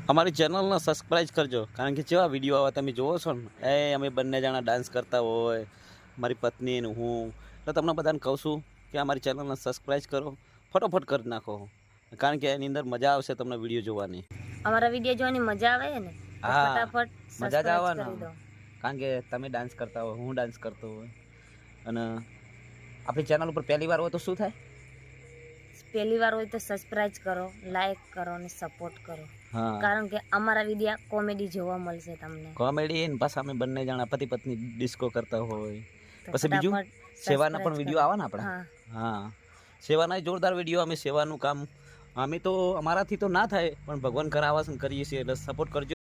અમારી ચેનલને સબસ્ક્રાઈબ કરજો, કારણ કે જેવા વિડીયો આવે તમે જોવો છો ને એ અમે બંને જણા ડાન્સ કરતા હોય, મારી પત્ની ને હું. તો તમને બધાને કહું છું કે અમારી ચેનલને સબસ્ક્રાઈબ કરો, ફટોફટ કરી નાખો, કારણ કે એની અંદર મજા આવશે તમને વિડીયો જોવાની. અમારા વિડીયો જોવાની મજા આવે ને તો હા, ફટાફટ મજા જ આવે સબસ્ક્રાઇબ ને, કરી દો. કારણ કે તમે ડાન્સ કરતા હોય, હું ડાન્સ કરતો હોય, અને આપણી ચેનલ ઉપર પહેલી વાર હોય તો શું થાય? પહેલી વાર હોય તો સબસ્ક્રાઇબ કરો, લાઈક કરો અને સપોર્ટ કરો, હા, કારણ કે અમારા વિડીયો કોમેડી જોવા મળશે તમને. કોમેડી ને પાછા અમે બંને જણા પતિ પત્ની ડિસ્કો કરતા હોય. તો પછી બીજું ફટાફટ સેવાના પણ subscribe વિડીયો કરો. આવે ને આપણા. હા, હા, સેવાના જોરદાર વિડીયો, અમે સેવાનું કામ અમે તો અમારાથી તો ના થાય પણ ભગવાન કરાવવા છે ને કરીએ છીએ, એટલે સપોર્ટ કરજો.